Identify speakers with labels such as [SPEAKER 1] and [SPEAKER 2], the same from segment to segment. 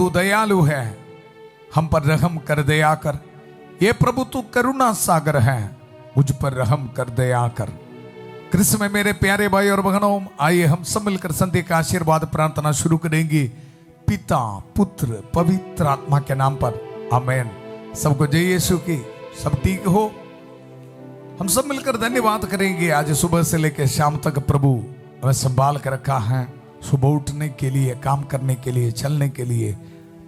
[SPEAKER 1] तू दयालु है, हम पर रहम कर दया कर। ये प्रभु तू करुणा सागर है, मुझ पर रहम कर दया कर। कृष्ण में मेरे प्यारे भाई और बहनों, आइए हम सब मिलकर संध्या का आशीर्वाद प्रार्थना शुरू करेंगे। पिता पुत्र पवित्र आत्मा के नाम पर, आमीन। सबको जय यीशु की। सब ठीक हो? हम सब मिलकर धन्यवाद करेंगे। आज सुबह से लेकर शाम तक प्रभु हमें संभाल कर रखा है। सुबह उठने के लिए, काम करने के लिए, चलने के लिए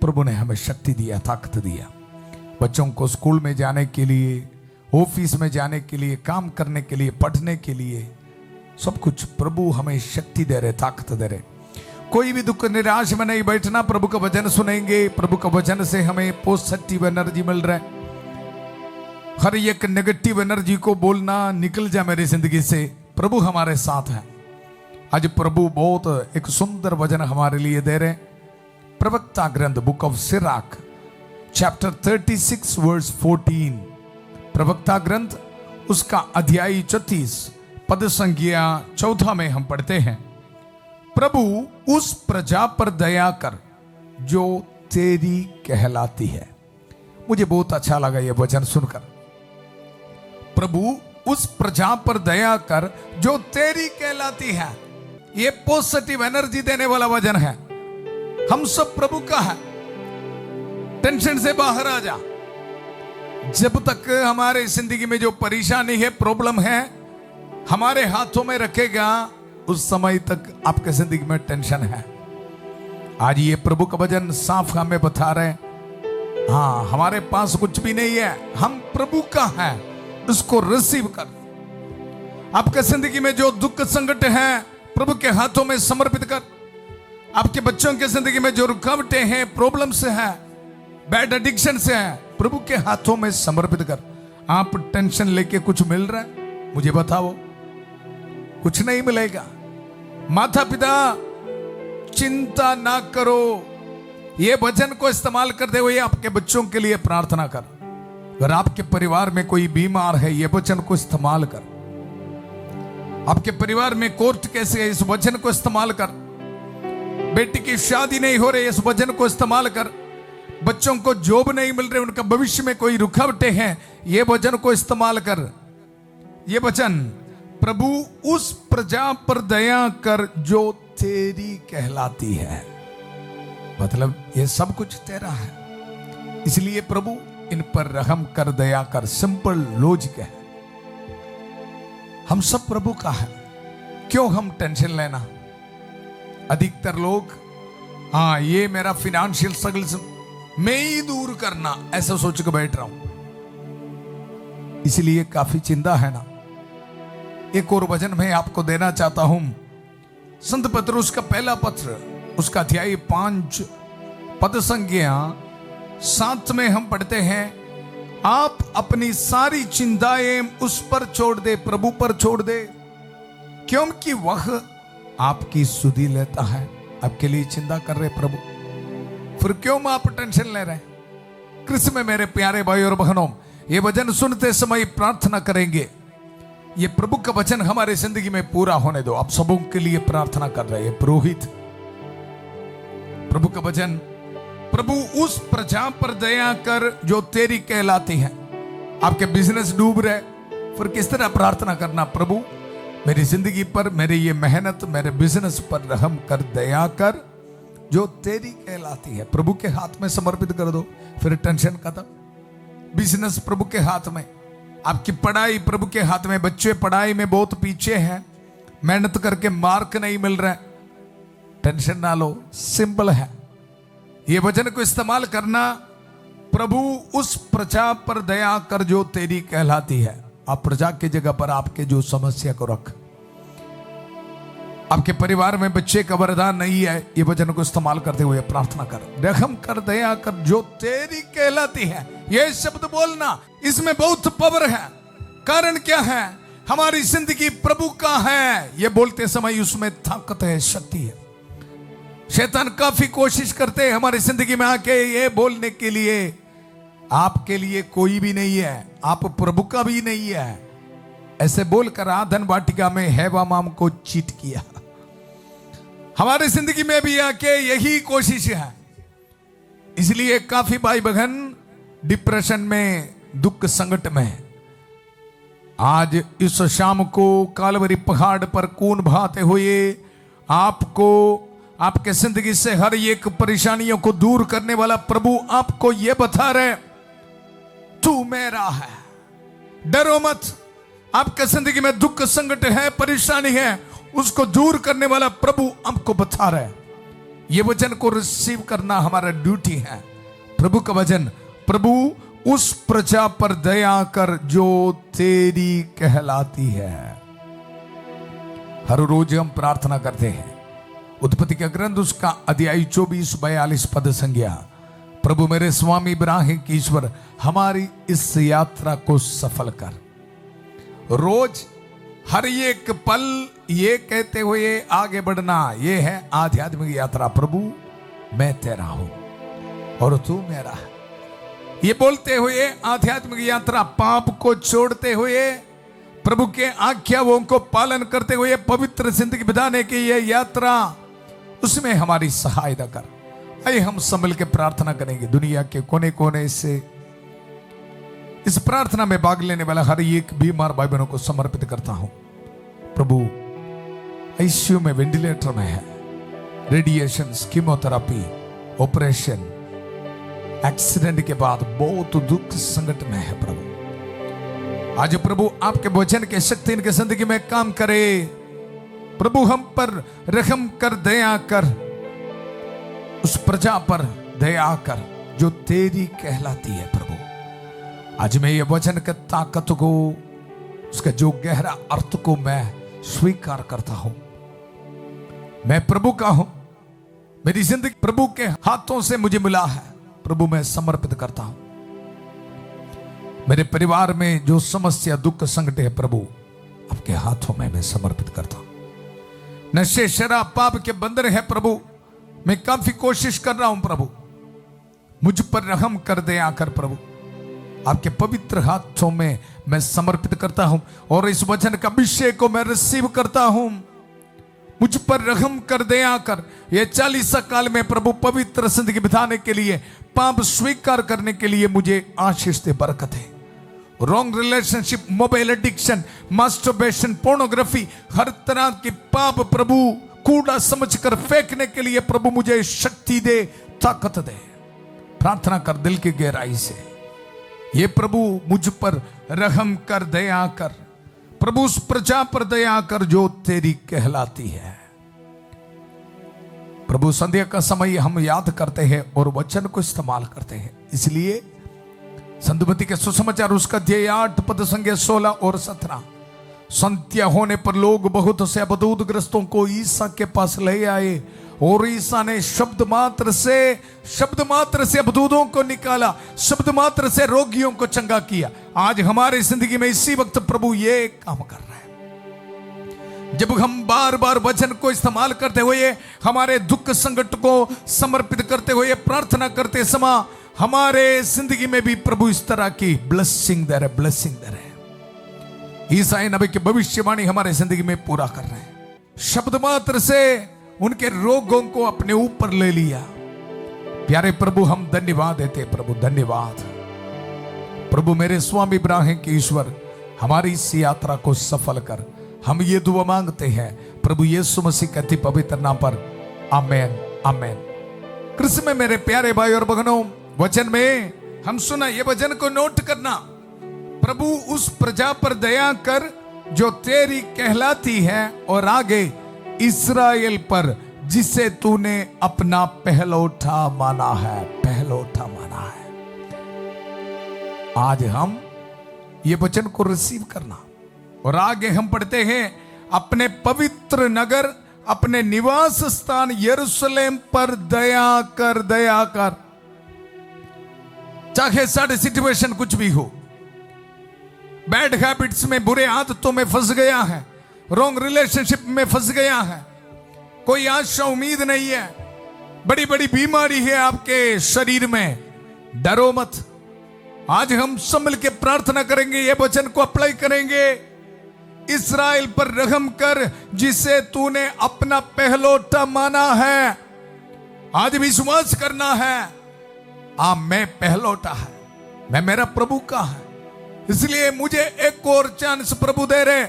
[SPEAKER 1] प्रभु ने हमें शक्ति दिया, ताकत दिया। बच्चों को स्कूल में जाने के लिए, ऑफिस में जाने के लिए, काम करने के लिए, पढ़ने के लिए, सब कुछ प्रभु हमें शक्ति दे रहे, ताकत दे रहे। कोई भी दुख निराश में नहीं बैठना। प्रभु का वचन सुनेंगे। प्रभु का वचन से हमें पॉजिटिव एनर्जी मिल रहा है। हर एक नेगेटिव एनर्जी को बोलना निकल जाए मेरी जिंदगी से। प्रभु हमारे साथ है। आज प्रभु बहुत एक सुंदर वचन हमारे लिए दे रहे। प्रवक्ता ग्रंथ book of Sirach chapter 36 verse 14। प्रवक्ता ग्रंथ उसका अध्याय 34 पद संख्या 14 में हम पढ़ते हैं, प्रभु उस प्रजा पर दया कर जो तेरी कहलाती है। मुझे बहुत अच्छा लगा यह वचन सुनकर। प्रभु उस प्रजा पर दया कर जो तेरी कहलाती है। यह पॉजिटिव एनर्जी देने वाला वचन है। हम सब प्रभु का है। टेंशन से बाहर आ जा। जब तक हमारे जिंदगी में जो परेशानी है, प्रॉब्लम है, हमारे हाथों में रखेगा, उस समय तक आपके जिंदगी में टेंशन है। आज ये प्रभु का वचन साफ हमें बता रहे हैं, हाँ हमारे पास कुछ भी नहीं है, हम प्रभु का है, उसको रिसीव कर। आपके जिंदगी में जो दुख संकट है, प्रभु के हाथों में समर्पित कर। आपके बच्चों के जिंदगी में जो रुकावटें हैं, प्रॉब्लम्स है, बैड एडिक्शन से है, प्रभु के हाथों में समर्पित कर। आप टेंशन लेके कुछ मिल रहा है? मुझे बताओ। कुछ नहीं मिलेगा। माता पिता चिंता ना करो। ये वचन को इस्तेमाल करते हुए आपके बच्चों के लिए प्रार्थना कर। अगर आपके परिवार में कोई बीमार है, ये वचन को इस्तेमाल कर। आपके परिवार में कोर्ट केस है, इस वचन को इस्तेमाल कर। बेटी की शादी नहीं हो रही, इस वचन को इस्तेमाल कर। बच्चों को जॉब नहीं मिल रहे, उनका भविष्य में कोई रुकावटें हैं, ये वचन को इस्तेमाल कर। ये वचन, प्रभु उस प्रजा पर दया कर जो तेरी कहलाती है। मतलब ये सब कुछ तेरा है, इसलिए प्रभु इन पर रहम कर, दया कर। सिंपल लॉजिक है। हम सब प्रभु का है, क्यों हम टेंशन लेना? अधिकतर लोग, हाँ ये मेरा फिनेंशियल स्ट्रगल मैं ही दूर करना, ऐसा सोच के बैठ रहा हूं, इसलिए काफी चिंता है ना। एक और वचन मैं आपको देना चाहता हूं। संत पतरस का पहला पत्र, उसका अध्याय 5 पद संख्या 7 में हम पढ़ते हैं, आप अपनी सारी चिंताएं उस पर छोड़ दे, प्रभु पर छोड़ दे, क्योंकि वह आपकी सुधि लेता है। आपके लिए चिंता कर रहे प्रभु, फिर क्यों आप टेंशन ले रहे? कृष्ण में मेरे प्यारे भाई और बहनों, ये वचन सुनते समय प्रार्थना करेंगे, ये प्रभु का वचन हमारे जिंदगी में पूरा होने दो। आप सबों के लिए प्रार्थना कर रहे हैं। पुरोहित, प्रभु का वचन, प्रभु उस प्रजा पर दया कर जो तेरी कहलाती है। आपके बिजनेस डूब रहे, फिर किस तरह प्रार्थना करना? प्रभु मेरी जिंदगी पर, मेरी ये मेहनत, मेरे बिजनेस पर रहम कर, दया कर जो तेरी कहलाती है। प्रभु के हाथ में समर्पित कर दो, फिर टेंशन खत्म। बिजनेस प्रभु के हाथ में, आपकी पढ़ाई प्रभु के हाथ में। बच्चे पढ़ाई में बहुत पीछे हैं, मेहनत करके मार्क नहीं मिल रहा है, टेंशन ना लो, सिंपल है। ये वचन को इस्तेमाल करना, प्रभु उस प्रजा पर दया कर जो तेरी कहलाती है। आप प्रजा की जगह पर आपके जो समस्या को रख। आपके परिवार में बच्चे का वरदान नहीं है, ये वचन को इस्तेमाल करते हुए प्रार्थना कर, रहम कर, दया कर जो तेरी कहलाती है। ये शब्द बोलना, इसमें बहुत पावर है। कारण क्या है? हमारी जिंदगी प्रभु का है। ये बोलते समय उसमें ताकत है, शक्ति है। शैतान काफी कोशिश करते हैं हमारी जिंदगी में आके ये बोलने के लिए, आपके लिए कोई भी नहीं है, आप प्रभु का भी नहीं है। ऐसे बोलकर आधन वाटिका में हेवा माम को चीट किया। हमारी जिंदगी में भी आके यही कोशिश है। इसलिए काफी भाई बहन डिप्रेशन में, दुख संकट में। आज इस शाम को कालवरी पहाड़ पर खून बहाते हुए आपको, आपके जिंदगी से हर एक परेशानियों को दूर करने वाला प्रभु आपको यह बता रहे, तू मेरा है, डरो मत। आपके जिंदगी में दुख संकट है, परेशानी है, उसको दूर करने वाला प्रभु आपको बता रहे। ये वचन को रिसीव करना हमारा ड्यूटी है। प्रभु का वचन, प्रभु उस प्रजा पर दया कर जो तेरी कहलाती है। हर रोज हम प्रार्थना करते हैं। उत्पत्ति का ग्रंथ उसका अध्याय 24-42 पद संज्ञा, प्रभु मेरे स्वामी इब्राहिम की ईश्वर हमारी इस यात्रा को सफल कर। रोज हर एक पल ये कहते हुए आगे बढ़ना, ये है आध्यात्मिक यात्रा। प्रभु मैं तेरा हूं और तू मेरा है, ये बोलते हुए आध्यात्मिक यात्रा। पाप को छोड़ते हुए, प्रभु के आज्ञाओं को पालन करते हुए पवित्र जिंदगी बिताने की ये यात्रा, उसमें हमारी सहायता कर। आइए हम संभल के प्रार्थना करेंगे। दुनिया के कोने कोने से इस प्रार्थना में भाग लेने वाला हर एक बीमार भाई बहनों को समर्पित करता हूं। प्रभु आईसीयू में, वेंटिलेटर में है, रेडिएशन, कीमोथेरेपी, ऑपरेशन, एक्सीडेंट के बाद बहुत दुख संकट में है। प्रभु आज प्रभु आपके वचन के शक्ति इनके जिंदगी में काम करे। प्रभु हम पर रहम कर, दया कर, उस प्रजा पर दया कर जो तेरी कहलाती है। प्रभु आज मैं ये वचन के ताकत को, उसका जो गहरा अर्थ को मैं स्वीकार करता हूं। मैं प्रभु का हूं, मेरी जिंदगी प्रभु के हाथों से मुझे मिला है। प्रभु मैं समर्पित करता हूं। मेरे परिवार में जो समस्या, दुख, संकट है, प्रभु आपके हाथों में मैं समर्पित करता हूं। नशे, शराब, पाप के बंधन है प्रभु, मैं काफी कोशिश कर रहा हूं। प्रभु मुझ पर रहम कर, दया कर। प्रभु आपके पवित्र हाथों में मैं समर्पित करता हूं और इस वचन का अभिषेक को मैं रिसीव करता हूं। मुझ पर रहम कर, दया कर। ये 40 काल में प्रभु पवित्र जिंदगी बिताने के लिए, पाप स्वीकार करने के लिए मुझे आशीष दे, बरकत है। Wrong relationship, mobile addiction, masturbation, pornography, हर तरह की पाप प्रभु कूड़ा समझकर फेंकने के लिए प्रभु मुझे शक्ति दे, ताकत दे। प्रार्थना कर दिल की गहराई से, ये प्रभु मुझ पर रहम कर, दया कर। प्रभु उस प्रजा पर दया कर जो तेरी कहलाती है। प्रभु संध्या का समय हम याद करते हैं और वचन को इस्तेमाल करते हैं। इसलिए संतमती के सुसमाचार उसका अध्याय 8 पद संख्या 16 और 17, संध्या होने पर लोग बहुत से अबदूत ग्रस्तों को ईसा के पास ले आए और ईसा ने शब्द मात्र से अबदूतों को निकाला, शब्द मात्र से रोगियों को चंगा किया। आज हमारे जिंदगी में इसी वक्त प्रभु ये काम कर रहा है। जब हम बार बार वचन को इस्तेमाल करते हुए, हमारे दुख संकट को समर्पित करते हुए प्रार्थना करते समय, हमारे जिंदगी में भी प्रभु इस तरह की ब्लेसिंग दे रहे, ब्लेसिंग दे रहे। ईसाई नबी की भविष्यवाणी हमारे जिंदगी में पूरा कर रहे हैं। शब्द मात्र से उनके रोगों को अपने ऊपर ले लिया। प्यारे प्रभु हम धन्यवाद देते। प्रभु धन्यवाद। प्रभु मेरे स्वामी इब्राहिम के ईश्वर हमारी इस यात्रा को सफल कर। हम ये दुआ मांगते हैं प्रभु यीशु मसीह के अति पवित्र नाम पर, आमेन, आमेन। कृष्ण में मेरे प्यारे भाई और बहनों, वचन में हम सुना, ये वचन को नोट करना। प्रभु उस प्रजा पर दया कर जो तेरी कहलाती है, और आगे इस्राएल पर जिसे तूने अपना पहलौठा माना है, पहलौठा माना है। आज हम ये वचन को रिसीव करना, और आगे हम पढ़ते हैं, अपने पवित्र नगर, अपने निवास स्थान यरूशलेम पर दया कर, दया कर। चाहे सारे सिचुएशन कुछ भी हो, बैड हैबिट्स में, बुरे आदतों में फंस गया है, रॉन्ग रिलेशनशिप में फंस गया है, कोई आशा उम्मीद नहीं है, बड़ी बड़ी बीमारी है आपके शरीर में, डरो मत। आज हम संभल के प्रार्थना करेंगे, ये वचन को अप्लाई करेंगे। इस्राएल पर रहम कर जिसे तूने अपना पहलौठा माना है। आज विश्वास करना है, मैं पहलौटा है, मैं मेरा प्रभु का है, इसलिए मुझे एक और चांस प्रभु दे रहे।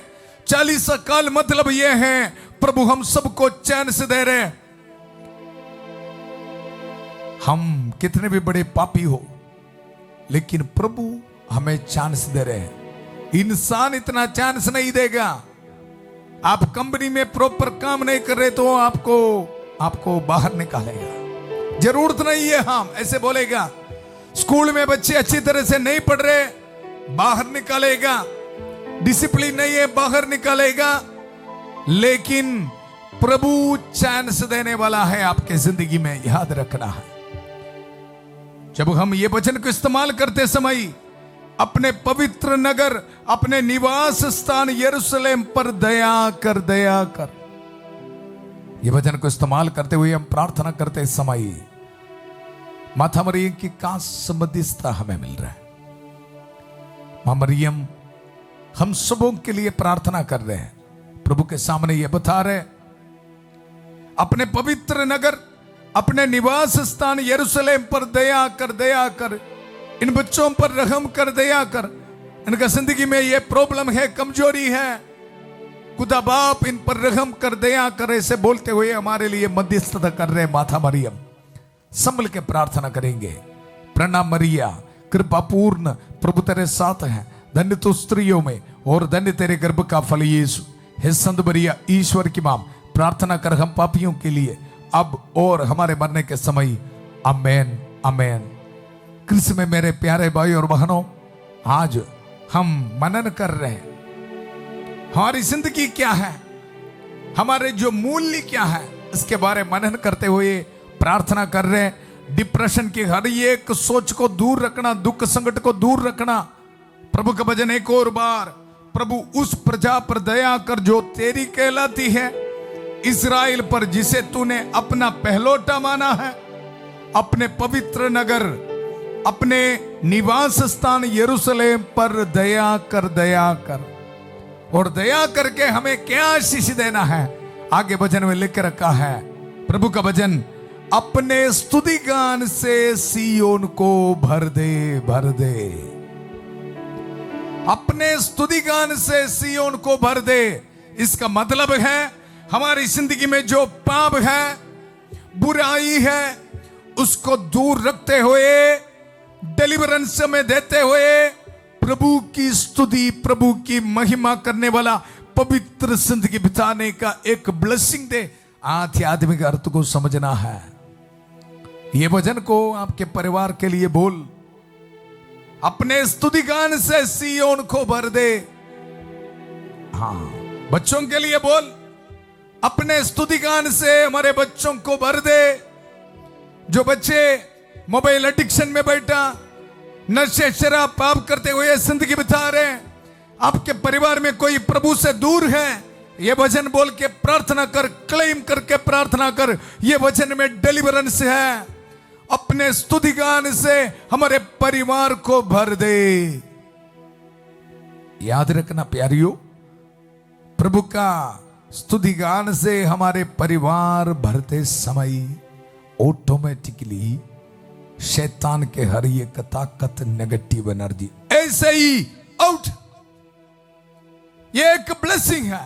[SPEAKER 1] 40 साल मतलब ये है प्रभु हम सबको चांस दे रहे। हम कितने भी बड़े पापी हो, लेकिन प्रभु हमें चांस दे रहे हैं। इंसान इतना चांस नहीं देगा। आप कंपनी में प्रॉपर काम नहीं कर रहे तो आपको बाहर निकालेगा। जरूरत नहीं है हम ऐसे बोलेगा। स्कूल में बच्चे अच्छी तरह से नहीं पढ़ रहे, बाहर निकालेगा। डिसिप्लिन नहीं है, बाहर निकालेगा। लेकिन प्रभु चांस देने वाला है आपके जिंदगी में, याद रखना है। जब हम ये वचन को इस्तेमाल करते समय अपने पवित्र नगर, अपने निवास स्थान यरूशलेम पर दया कर, दया कर, ये वचन को इस्तेमाल करते हुए हम प्रार्थना करते समय माता मरियम की का मध्यस्थता हमें मिल रहा है। मां मरियम हम सबों के लिए प्रार्थना कर रहे हैं, प्रभु के सामने ये बता रहे, अपने पवित्र नगर, अपने निवास स्थान यरूशलेम पर दया कर, दया कर। इन बच्चों पर रहम कर, दया कर। इनका जिंदगी में ये प्रॉब्लम है, कमजोरी है, खुदा बाप इन पर रहम कर, दया कर। ऐसे बोलते हुए हमारे लिए मध्यस्थता कर रहे माता मरियम। संभल के प्रार्थना करेंगे। प्रणाम मरिया, कृपा पूर्ण, प्रभु तेरे साथ है, धन्य तू स्त्रियों में और धन्य तेरे गर्भ का फल यीशु। हे संत मरिया, ईश्वर की मां, प्रार्थना कर हम पापियों के लिए, अब और हमारे मरने के समय। आमेन, आमेन। कृष्ण में मेरे प्यारे भाई और बहनों, आज हम मनन कर रहे हैं हमारी जिंदगी क्या है, हमारे जो मूल्य क्या है, इसके बारे में मनन करते हुए प्रार्थना कर रहे हैं। डिप्रेशन की हर एक सोच को दूर रखना, दुख संकट को दूर रखना। प्रभु का भजन एक और बार। प्रभु उस प्रजा पर दया कर जो तेरी कहलाती है, इस्राएल पर जिसे तूने अपना पहलौटा माना है। अपने पवित्र नगर, अपने निवास स्थान यरूशलेम पर दया कर, दया कर। और दया करके हमें क्या आशीष देना है, आगे भजन में लिख रखा है। प्रभु का भजन, अपने स्तुति गान से सियोन को भर दे, भर दे। अपने स्तुति गान से सियोन को भर दे। इसका मतलब है हमारी जिंदगी में जो पाप है, बुराई है, उसको दूर रखते हुए, डिलीवरेंस में देते हुए, प्रभु की स्तुति, प्रभु की महिमा करने वाला पवित्र जिंदगी बिताने का एक ब्लेसिंग दे। आध्यात्मिक अर्थ को समझना है। ये वचन को आपके परिवार के लिए बोल। अपने स्तुति गान से सियोन को भर दे। हाँ, बच्चों के लिए बोल, अपने स्तुति गान से हमारे बच्चों को भर दे। जो बच्चे मोबाइल एडिक्शन में बैठा, नशे शराब पाप करते हुए जिंदगी बिता रहे, आपके परिवार में कोई प्रभु से दूर है, ये वचन बोल के प्रार्थना कर, क्लेम करके प्रार्थना कर। ये वचन में डिलीवरेंस है। अपने स्तुति गान से हमारे परिवार को भर दे। याद रखना प्यारियों, प्रभु का स्तुति गान से हमारे परिवार भरते समय ऑटोमेटिकली शैतान के हर एक ताकत, नेगेटिव एनर्जी ऐसे ही आउट। ये एक ब्लेसिंग है।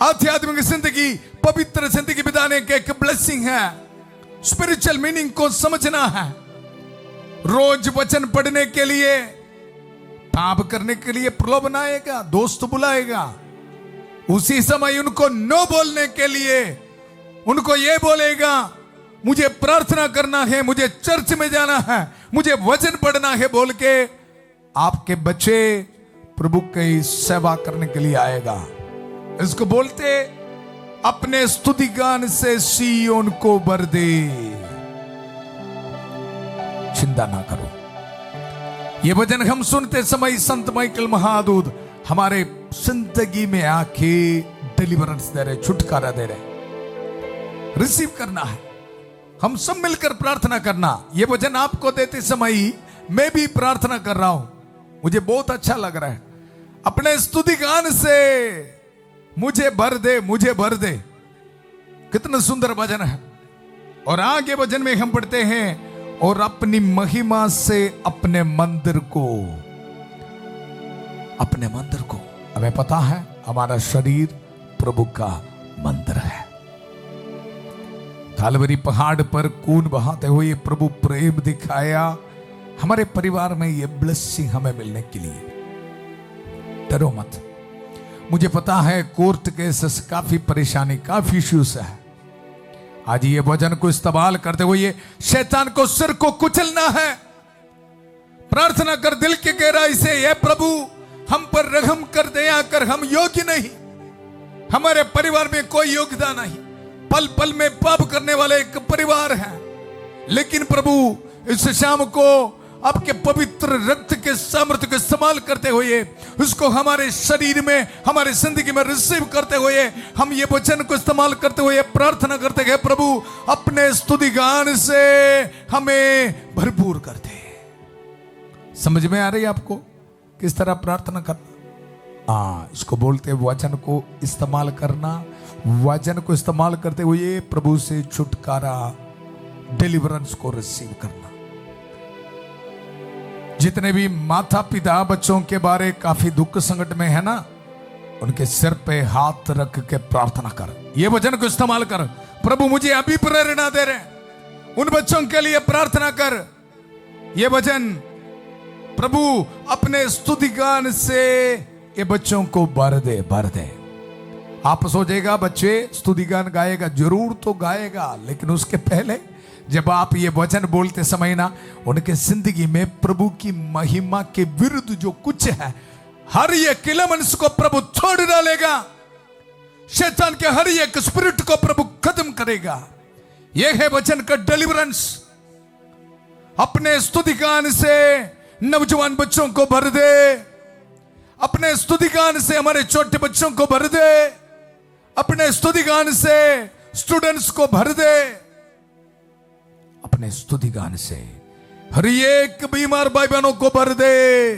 [SPEAKER 1] आध्यात्मिक जिंदगी, पवित्र जिंदगी बिताने के एक ब्लेसिंग है। स्पिरिचुअल मीनिंग को समझना है। रोज वचन पढ़ने के लिए, पाप करने के लिए प्रलोभन आएगा, दोस्त बुलाएगा। उसी समय उनको नो बोलने के लिए उनको ये बोलेगा, मुझे प्रार्थना करना है, मुझे चर्च में जाना है, मुझे वचन पढ़ना है बोल के आपके बच्चे प्रभु की सेवा करने के लिए आएगा। इसको बोलते अपने स्तुति गान से सियोन को भर दे। चिंता ना करो। ये भजन हम सुनते समय संत माइकल महादूत हमारे जिंदगी में आके डिलीवरेंस दे रहे, छुटकारा दे रहे। रिसीव करना है, हम सब मिलकर प्रार्थना करना। ये भजन आपको देते समय मैं भी प्रार्थना कर रहा हूं, मुझे बहुत अच्छा लग रहा है। अपने स्तुति गान से मुझे भर दे, मुझे भर दे। कितना सुंदर भजन है। और आगे भजन में हम पढ़ते हैं, और अपनी महिमा से अपने मंदिर को हमें पता है हमारा शरीर प्रभु का मंदिर है। कालवरी पहाड़ पर खून बहाते हुए प्रभु प्रेम दिखाया हमारे परिवार में ये ब्लेसिंग हमें मिलने के लिए। डरो मत। मुझे पता है कोर्ट केसेस, काफी परेशानी, काफी इश्यूज है। आज ये वचन को इस्तेमाल करते हुए शैतान को सिर को कुचलना है। प्रार्थना कर दिल के गहराई से, ये प्रभु हम पर रहम कर, दया कर, हम योग्य नहीं, हमारे परिवार में कोई योग्यता नहीं, पल पल में पाप करने वाले एक परिवार है। लेकिन प्रभु इस शाम को आपके पवित्र रक्त के सामर्थ्य को इस्तेमाल करते हुए उसको हमारे शरीर में, हमारे जिंदगी में रिसीव करते हुए हम ये वचन को इस्तेमाल करते हुए प्रार्थना करते हैं, प्रभु अपने स्तुति गान से हमें भरपूर कर दे। समझ में आ रही है आपको किस तरह प्रार्थना करना? इसको बोलते वचन को इस्तेमाल करना। वचन को इस्तेमाल करते हुए प्रभु से छुटकारा, डिलीवरेंस को रिसीव करना। जितने भी माता पिता बच्चों के बारे काफी दुख संकट में है ना, उनके सिर पे हाथ रख के प्रार्थना कर, ये वचन को इस्तेमाल कर। प्रभु मुझे अभी प्रेरणा दे रहे, उन बच्चों के लिए प्रार्थना कर। ये वचन प्रभु अपने स्तुति गान से ये बच्चों को भर दे, भर दे। आप सोचेगा बच्चे स्तुति गान गाएगा, जरूर तो गाएगा, लेकिन उसके पहले जब आप ये वचन बोलते समय ना, उनके जिंदगी में प्रभु की महिमा के विरुद्ध जो कुछ है, हर एक एलिमेंट्स को प्रभु छोड़ डालेगा। शैतान के हर एक स्पिरिट को प्रभु खत्म करेगा। यह है वचन का डिलीवरेंस। अपने स्तुति गान से नौजवान बच्चों को भर दे, अपने स्तुति गान से हमारे छोटे बच्चों को भर दे, अपने स्तुति गान से स्टूडेंट्स को भर दे, अपने स्तुति गान से हर एक बीमार भाई बहनों को भर दे।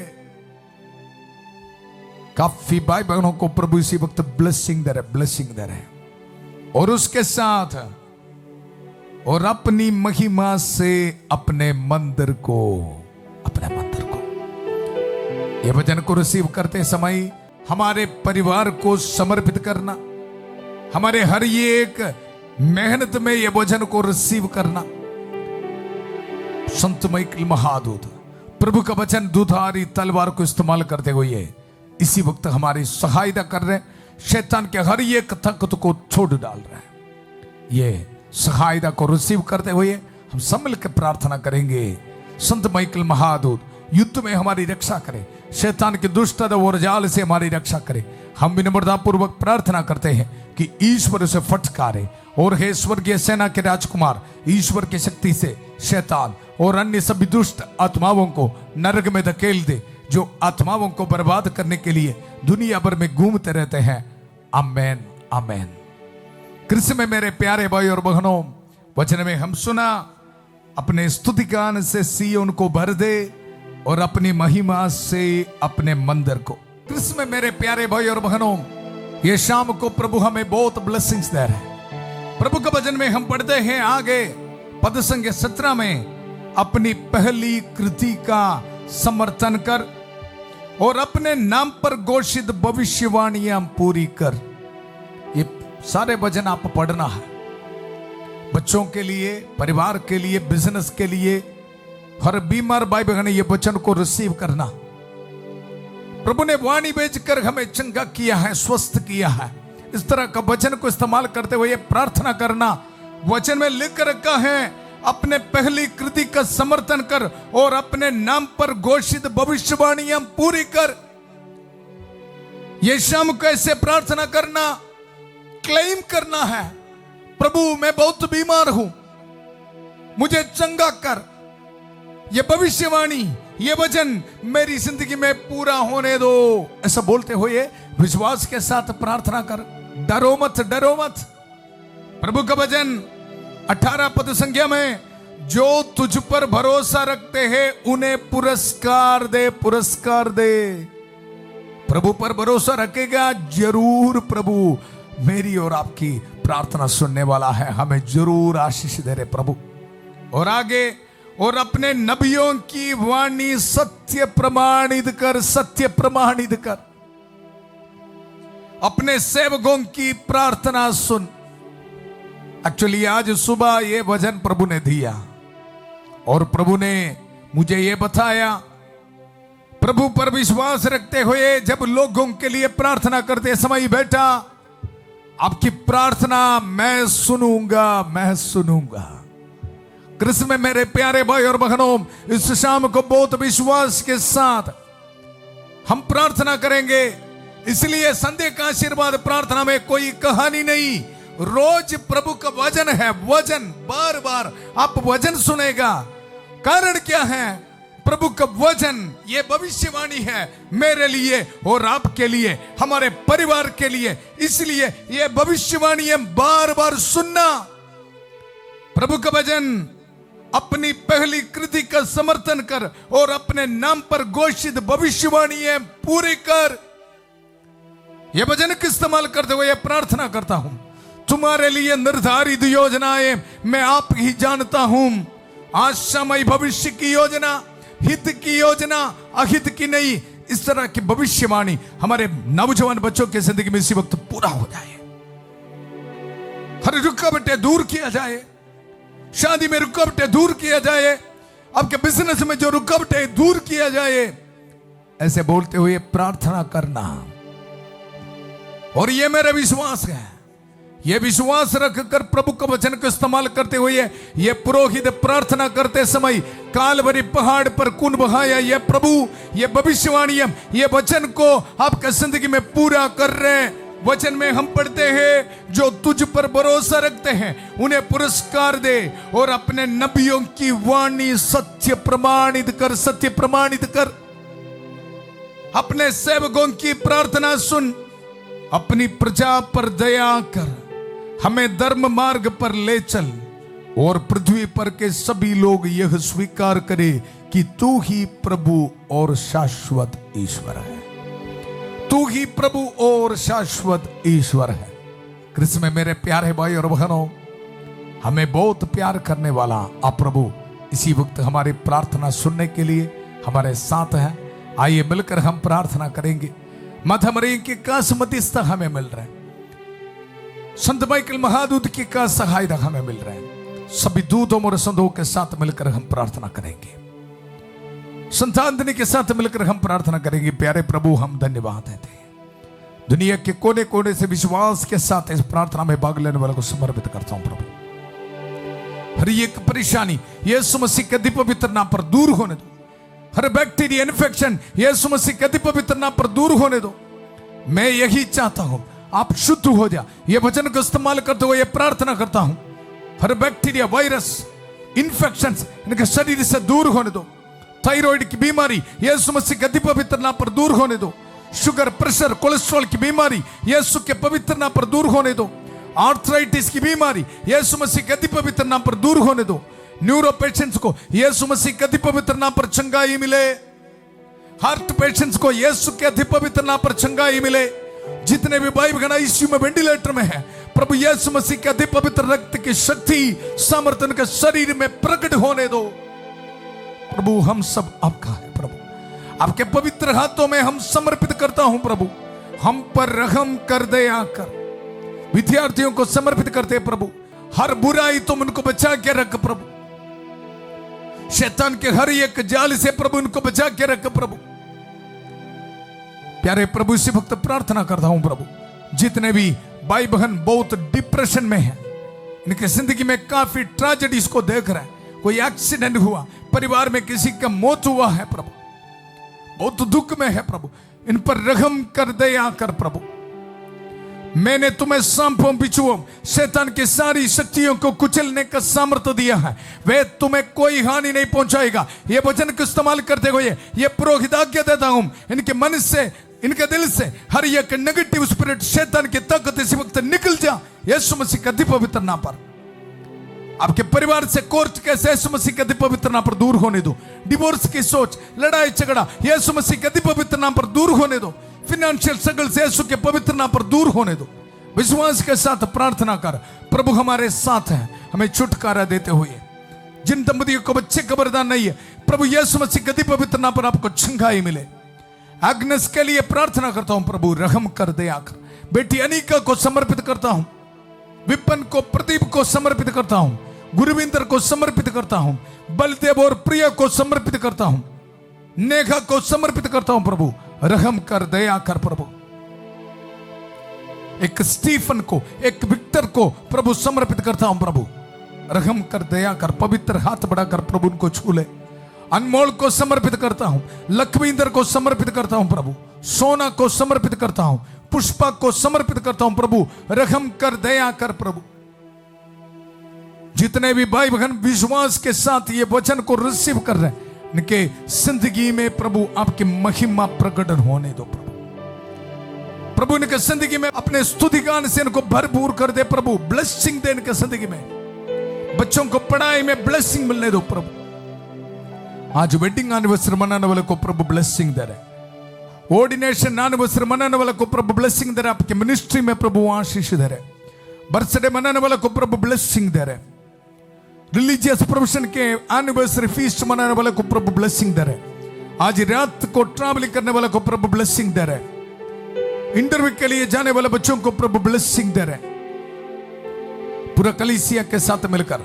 [SPEAKER 1] काफी भाई बहनों को प्रभु इसी वक्त ब्लेसिंग दे रहे, ब्लेसिंग दे रहे। और उसके साथ और अपनी महिमा से अपने मंदिर को, अपने मंदिर को, ये वचन को रिसीव करते समय हमारे परिवार को समर्पित करना, हमारे हर एक मेहनत में ये वचन को रिसीव करना। संत माइकल महादूत प्रभु का वचन दुधारी तलवार को इस्तेमाल करते हुए इसी वक्त हमारी सहायता कर रहे हैं। शैतान के हर एक ताकत को छोड़ डाल रहे हैं। ये सहायता को रिसीव करते हुए हम सब मिलकर प्रार्थना करेंगे। संत माइकल महादूत युद्ध में हमारी रक्षा करे, शैतान के दुष्ट और जाल से हमारी रक्षा करे। हम विनम्रता पूर्वक प्रार्थना करते हैं कि ईश्वर उसे फटकारे और हे स्वर्गीय सेना के राजकुमार, ईश्वर की शक्ति से शैतान और अन्य सभी दुष्ट आत्माओं को नरक में धकेल दे, जो आत्माओं को बर्बाद करने के लिए दुनिया भर में घूमते रहते हैं। आमेन, आमेन। कृष्ण में मेरे प्यारे भाई और बहनों, वचन में हम सुना, अपने स्तुति गान से सिय्योन को भर दे और अपनी महिमा से अपने मंदिर को। कृष्ण में मेरे प्यारे भाई और बहनों, ये शाम को प्रभु हमें बहुत ब्लेसिंग्स दे रहे हैं। प्रभु का वचन में हम पढ़ते हैं आगे पद संख्या 17 में, अपनी पहली कृति का समर्थन कर और अपने नाम पर घोषित भविष्यवाणियां पूरी कर। ये सारे वचन आप पढ़ना है, बच्चों के लिए, परिवार के लिए, बिजनेस के लिए, हर बीमार भाई बहन ये वचन को रिसीव करना। प्रभु ने वाणी भेजकर हमें चंगा किया है, स्वस्थ किया है। इस तरह का वचन को इस्तेमाल करते हुए प्रार्थना करना। वचन में लिख रखा है, अपने पहली कृति का समर्थन कर और अपने नाम पर घोषित भविष्यवाणियां पूरी कर। यह शाम को ऐसे प्रार्थना करना, क्लेम करना है, प्रभु मैं बहुत बीमार हूं, मुझे चंगा कर। यह भविष्यवाणी, यह वचन मेरी जिंदगी में पूरा होने दो। ऐसा बोलते हुए विश्वास के साथ प्रार्थना कर। डरो मत, डरो मत। प्रभु का वचन 18 पद संख्या में, जो तुझ पर भरोसा रखते हैं उन्हें पुरस्कार दे, पुरस्कार दे। प्रभु पर भरोसा रखेगा, जरूर प्रभु मेरी और आपकी प्रार्थना सुनने वाला है, हमें जरूर आशीष दे रहे प्रभु। और आगे, और अपने नबियों की वाणी सत्य प्रमाणित कर, सत्य प्रमाणित कर। अपने सेवकों की प्रार्थना सुन। एक्चुअली आज सुबह ये वचन प्रभु ने दिया और प्रभु ने मुझे ये बताया, प्रभु पर विश्वास रखते हुए जब लोगों के लिए प्रार्थना करते समय, बेटा आपकी प्रार्थना मैं सुनूंगा, मैं सुनूंगा। कृष्ण में मेरे प्यारे भाई और बहनों, इस शाम को बहुत विश्वास के साथ हम प्रार्थना करेंगे। इसलिए संध्या का आशीर्वाद प्रार्थना में कोई कहानी नहीं, रोज प्रभु का वचन है। वचन बार बार आप वचन सुनेगा। कारण क्या है? प्रभु का वचन ये भविष्यवाणी है मेरे लिए और आपके लिए, हमारे परिवार के लिए। इसलिए ये भविष्यवाणी है बार बार सुनना। प्रभु का वचन अपनी पहली कृति का समर्थन कर और अपने नाम पर घोषित भविष्यवाणी है पूरी कर। यह वचन का इस्तेमाल करते हुए प्रार्थना करता हूं, तुम्हारे लिए निर्धारित योजनाएं मैं आप ही जानता हूं। आशामय भविष्य की योजना, हित की योजना, अहित की नहीं। इस तरह की भविष्यवाणी हमारे नौजवान बच्चों के जिंदगी में इसी वक्त पूरा हो जाए। हर रुकावटें दूर किया जाए, शादी में रुकावटें दूर किया जाए, आपके बिजनेस में जो रुकावटें दूर किया जाए। ऐसे बोलते हुए प्रार्थना करना। और ये मेरा विश्वास है, ये विश्वास रखकर प्रभु का वचन को इस्तेमाल करते हुए ये पुरोहित प्रार्थना करते समय कालवरी पहाड़ पर खून बहाया। ये प्रभु, ये भविष्यवाणी, ये वचन को आपके जिंदगी में पूरा कर रहे हैं। वचन में हम पढ़ते हैं, जो तुझ पर भरोसा रखते हैं उन्हें पुरस्कार दे और अपने नबियों की वाणी सत्य प्रमाणित कर, सत्य प्रमाणित कर। अपने सेवकों की प्रार्थना सुन, अपनी प्रजा पर दया कर, हमें धर्म मार्ग पर ले चल और पृथ्वी पर के सभी लोग यह स्वीकार करें कि तू ही प्रभु और शाश्वत ईश्वर है। तू ही प्रभु और शाश्वत ईश्वर है। कृष्ण में मेरे प्यारे भाई और बहनों, हमें बहुत प्यार करने वाला आप प्रभु इसी वक्त हमारी प्रार्थना सुनने के लिए हमारे साथ हैं। आइए मिलकर हम प्रार्थना करेंगे। माता मरियम की खास मध्यस्थता हमें मिल रहा है, संत माइकल महादूत की खास सहायता हमें मिल रहा है। सभी दूतों और संतों के साथ मिलकर हम प्रार्थना करेंगे, संत आंतनी के साथ मिलकर हम प्रार्थना करेंगे। प्यारे प्रभु, हम धन्यवाद देते हैं। दुनिया के कोने कोने से विश्वास के साथ इस प्रार्थना में भाग लेने वालों को समर्पित करता हूं प्रभु। हर एक परेशानी यीशु मसीह के अति पवित्र नाम पर दूर होने दो। हर बैक्टीरिया इन्फेक्शन यीशु मसीह के अति पवित्र नाम पर दूर होने दो। मैं यही चाहता हूं, आप शुद्ध हो जा। ये वचन का इस्तेमाल करते हुए प्रार्थना करता हूं, हर बैक्टीरिया, वायरस, इन्फेक्शन इनके शरीर से दूर होने दो। थायराइड की बीमारी यीशु मसीह के अति पवित्र नाम पर दूर होने दो। शुगर, प्रेशर, कोलेस्ट्रॉल की बीमारी यीशु के पवित्र नाम पर दूर होने दो। आर्थराइटिस की बीमारी यीशु मसीह के अति पवित्र नाम पर दूर होने दो। न्यूरो पेशेंट्स को यीशु मसीह के अति पवित्र नाम पर चंगाई मिले। हार्ट पेशेंट्स को यीशु के अति पवित्र नाम पर चंगाई मिले। जितने भी भाई बहन आईसीयू में, वेंटिलेटर में है, प्रभु यीशु मसीह के अति पवित्र रक्त की शक्ति, सामर्थ्य के शरीर में प्रकट होने दो। प्रभु, हम सब आपका है प्रभु, आपके पवित्र हाथों में हम समर्पित करता हूं प्रभु। हम पर रहम कर दया कर। विद्यार्थियों को समर्पित करते हैं प्रभु, हर बुराई तुम उनको बचा के रख प्रभु। शैतान के हर एक जाल से प्रभु उनको बचा के रख प्रभु। प्यारे प्रभु, इसी वक्त प्रार्थना करता हूं प्रभु, जितने भी भाई बहन बहुत डिप्रेशन में हैं, इनके जिंदगी में काफी ट्रेजेडीज को देख रहे हैं। कोई एक्सीडेंट हुआ, परिवार में किसी का मौत हुआ है प्रभु, बहुत दुख में है प्रभु, इन पर रहम कर दया कर प्रभु। मैंने तुम्हें सांपों बिच्छुओं शैतान की सारी शक्तियों को कुचलने का सामर्थ्य दिया है, वे तुम्हें कोई हानि नहीं पहुंचाएगा। ये वचन को इस्तेमाल करते हुए ये पुरोहित आज्ञा देता हूं, इनके मन से, इनके दिल से हर एक नेगेटिव स्पिरिट, शैतान की ताकत इसी वक्त निकल जा यीशु मसीह के अति पवित्र नाम पर। आपके परिवार से कोर्ट केस यीशु मसीह के अति पवित्र नाम पर दूर होने दो। डिवोर्स की सोच, लड़ाई झगड़ा यीशु मसीह के अति पवित्र नाम पर दूर होने दो। फिनेंशियल स्ट्रगल से यीशु के पवित्र नाम पर दूर होने दो। विश्वास के साथ प्रार्थना कर, प्रभु हमारे साथ हैं, हमें छुटकारा देते हुए जिन दंपतियों को बच्चे का वरदान नहीं है, प्रभु यीशु मसीह गति पवित्र नाम पर आपको छंगाई मिले। एग्नेस के लिए प्रार्थना करता हूं, प्रभु रहम कर दे आकर। बेटी अनिका को समर्पित करता हूं, विपिन को, प्रदीप को समर्पित करता हूं, गुरविंदर को समर्पित करता हूं, बलदेव और प्रिया को समर्पित करता हूं, नेघा को समर्पित करता हूं। प्रभु रहम कर दया कर। प्रभु एक स्टीफन को, एक विक्टर को प्रभु समर्पित करता हूं। प्रभु रहम कर दया कर। पवित्र हाथ बढ़ाकर प्रभु उनको छू ले। अनमोल को समर्पित करता हूं, लखविंदर को समर्पित करता हूं। प्रभु सोना को समर्पित करता हूं, पुष्पा को समर्पित करता हूं। प्रभु रहम कर दया कर। प्रभु जितने भी भाई बहन विश्वास के साथ ये वचन को रिसीव कर रहे हैं, इनके जिंदगी में प्रभु आपकी महिमा प्रकट होने दो। प्रभु इनके जिंदगी में अपने स्तुति गान से इनको भरपूर कर दे। प्रभु ब्लेसिंग दे इनके जिंदगी में, बच्चों को पढ़ाई में ब्लेसिंग मिलने दो। प्रभु आज वेडिंग एनिवर्सरी मनाने वाले को प्रभु ब्लेसिंग दे रहे, ऑर्डिनेशन एनिवर्सरी मनाने वाले को प्रभु ब्लेसिंग दे रहे, आपके मिनिस्ट्री में प्रभु आशीष दे रहे, बर्थडे मनाने वाले को प्रभु ब्लेसिंग दे रहे, रिलीजियस प्रोफेशन के एनिवर्सरी फीस्ट मनाने वाले को प्रभु ब्लेसिंग दे रहे, आज रात को ट्रैवलिंग करने वाले को प्रभु ब्लेसिंग दे रहे, इंटरव्यू के लिए जाने वाले बच्चों को प्रभु ब्लेसिंग दे रहे। पूरा कलीसिया के साथ मिलकर,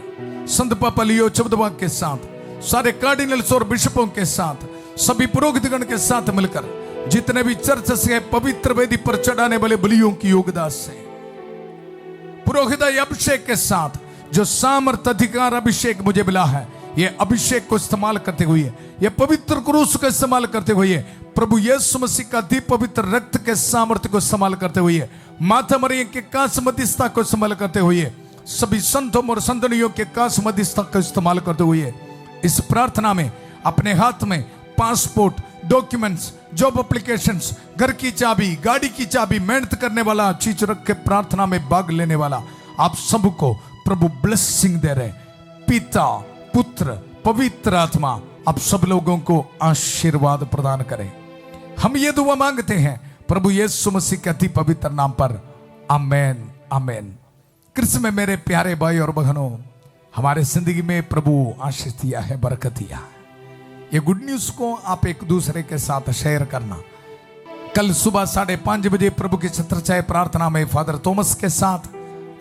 [SPEAKER 1] संत पापा लियो चौदवा के साथ, सारे कार्डिनल्स और बिशपों के साथ, सभी पुरोहितगण के साथ मिलकर, जितने भी चर्च से पवित्र वेदी पर चढ़ाने वाले बलियों की योगदान से, पुरोहित अभिषेक के साथ जो सामर्थ अधिकार अभिषेक मुझे मिला है, ये अभिषेक को इस्तेमाल करते हुए, ये पवित्र क्रूस को इस्तेमाल करते हुए, प्रभु यीशु मसीह का दी पवित्र रक्त के सामर्थ्य को इस्तेमाल करते हुए, माता मरियम के कांस मध्यस्थता को इस्तेमाल करते हुए, सभी संतों और संतनियों के कांस मध्यस्थता का इस्तेमाल करते हुए, इस प्रार्थना में अपने हाथ में पासपोर्ट, डॉक्यूमेंट्स, जॉब एप्लीकेशंस, घर की चाबी, गाड़ी की चाबी, मेहनत करने वाला चीज रख के प्रार्थना में भाग लेने वाला आप सबको प्रभु ब्लेसिंग दे रहे। पिता, पुत्र, पवित्र आत्मा आप सब लोगों को आशीर्वाद प्रदान करें। हम ये दुआ मांगते हैं प्रभु यीशु मसीह के अति पवित्र नाम पर, आमेन आमेन। कृष्ण में मेरे प्यारे भाई और बहनों, हमारे जिंदगी में प्रभु आशीष दिया है, बरकत दिया है। ये गुड न्यूज को आप एक दूसरे के साथ शेयर करना। कल सुबह 5:30 बजे प्रभु की छत्रछाया प्रार्थना में फादर थॉमस के साथ,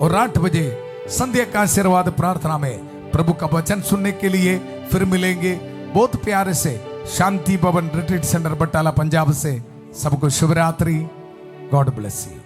[SPEAKER 1] और 8 बजे संध्या का आशीर्वाद प्रार्थना में प्रभु का वचन सुनने के लिए फिर मिलेंगे। बहुत प्यारे से शांति भवन रिट्रीट सेंटर बटाला पंजाब से सबको शुभ रात्रि। God bless you.